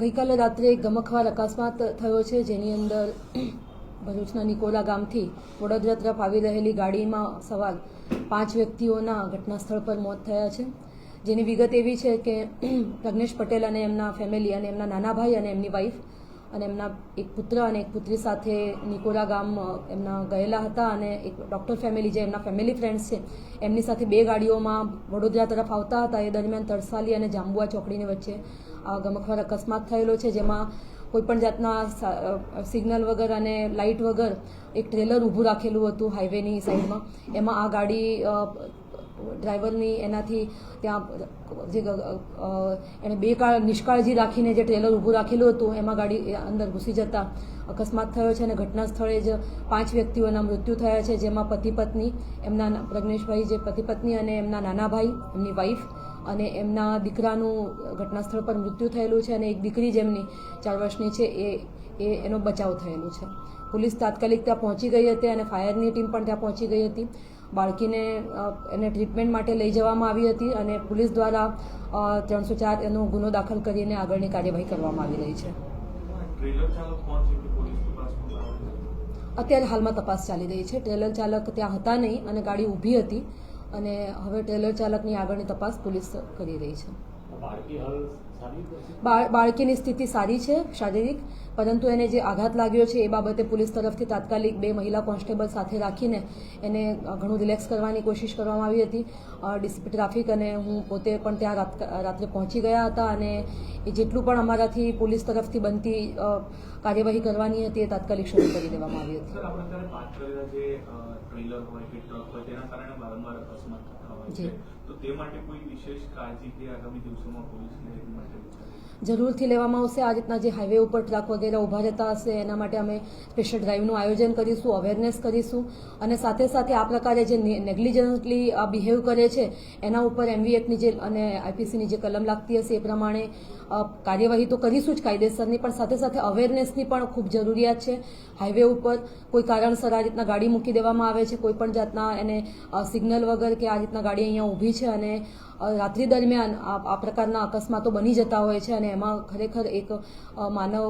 ગઈકાલે રાત્રે એક ગમખ્વાર અકસ્માત થયો છે, જેની અંદર ભરૂચના નિકોલા ગામથી વડોદરા તરફ આવી રહેલી ગાડીમાં સવાર 5 વ્યક્તિઓના ઘટના સ્થળ પર મોત થયા છે. જેની વિગત એવી છે કે પ્રજ્ઞેશ પટેલ અને એમના ફેમિલી અને એમના નાના ભાઈ અને એમની વાઈફ અને એમના એક પુત્ર અને એક પુત્રી સાથે નિકોલા ગામ એમના ગયેલા હતા અને એક ડૉક્ટર ફેમિલી જે એમના ફેમિલી ફ્રેન્ડ્સ છે એમની સાથે 2 ગાડીઓમાં વડોદરા તરફ આવતા હતા. એ દરમિયાન તરસાલી અને જાંબુઆ ચોકડીની વચ્ચે આ ગમખ્વાર અકસ્માત થયેલો છે, જેમાં કોઈપણ જાતના સિગ્નલ વગર અને લાઇટ વગર એક ટ્રેલર ઊભું રાખેલું હતું હાઈવેની સાઈડમાં. એમાં આ ગાડી ડ્રાઈવરની એનાથી ત્યાં જે એણે નિષ્કાળજી રાખીને જે ટ્રેલર ઊભું રાખેલું હતું એમાં ગાડી અંદર ઘૂસી જતા અકસ્માત થયો છે અને ઘટના સ્થળે જ 5 વ્યક્તિઓના મૃત્યુ થયા છે, જેમાં પતિ પત્ની એમના પ્રજ્ઞેશભાઈ જે પતિ પત્ની અને એમના નાના ભાઈ એમની વાઈફ અને એમના દીકરાનું ઘટના સ્થળ પર મૃત્યુ થયેલું છે અને એક દીકરી જેમની 4 વર્ષની છે એનો બચાવ થયેલો છે. પોલીસ તાત્કાલિક ત્યાં પહોંચી ગઈ હતી અને ફાયરની ટીમ પણ ત્યાં પહોંચી ગઈ હતી. બાળકીને એને ટ્રીટમેન્ટ માટે લઈ જવામાં આવી હતી અને પોલીસ દ્વારા 304 એનો ગુનો દાખલ કરીને આગળની કાર્યવાહી કરવામાં આવી રહી છે. અત્યારે હાલમાં તપાસ ચાલી રહી છે. ટ્રેલર ચાલક ત્યાં હતા નહીં અને ગાડી ઊભી હતી અને હવે ટ્રેલર ચાલકની આગળની તપાસ પોલીસ કરી રહી છે. બાળકીની સ્થિતિ સારી છે શારીરિક, પરંતુ એને જે આઘાત લાગ્યો છે એ બાબતે પોલીસ તરફથી તાત્કાલિક 2 મહિલા કોન્સ્ટેબલ સાથે રાખીને એને ઘણું રિલેક્સ કરવાની કોશિશ કરવામાં આવી હતી. ડીસીપી ટ્રાફિક અને હું પોતે પણ ત્યાં રાત્રે પહોંચી ગયા હતા અને એ જેટલું પણ અમારાથી પોલીસ તરફથી બનતી કાર્યવાહી કરવાની હતી એ તાત્કાલિક શરૂ કરી દેવામાં આવી હતી. જરૂરથી લેવામાં આવશે. આ રીતના જે હાઈવે ઉપર ટ્રક વગેરે ઊભા રહેતા હશે એના માટે અમે સ્પેશિયલ ડ્રાઈવનું આયોજન કરીશું, અવેરનેસ કરીશું અને સાથે સાથે આ પ્રકારે જે નેગ્લિજન્ટલી બિહેવ કરે છે એના ઉપર MV એક્ટની જે અને IPCની જે કલમ લાગતી હશે એ પ્રમાણે કાર્યવાહી તો કરીશું જ કાયદેસરની, પણ સાથે સાથે અવેરનેસની પણ ખૂબ જરૂરિયાત છે. હાઈવે ઉપર કોઈ કારણસર આ રીતના ગાડી મૂકી દેવામાં આવે છે, કોઈ પણ જાતના એને સિગ્નલ વગર કે આ રીતના ગાડી અહીંયા ઊભી છે અને રાત્રિ દરમિયાન આ પ્રકારના અકસ્માતો બની જતા હોય છે અને એમાં ખરેખર એક માનવ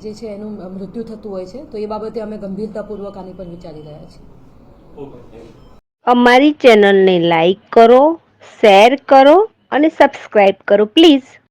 જે છે એનું મૃત્યુ થતું હોય છે. તો એ બાબતે અમે ગંભીરતાપૂર્વક આની પર વિચારી રહ્યા છીએ. અમારી ચેનલને લાઈક કરો, શેર કરો અને સબસ્ક્રાઇબ કરો પ્લીઝ.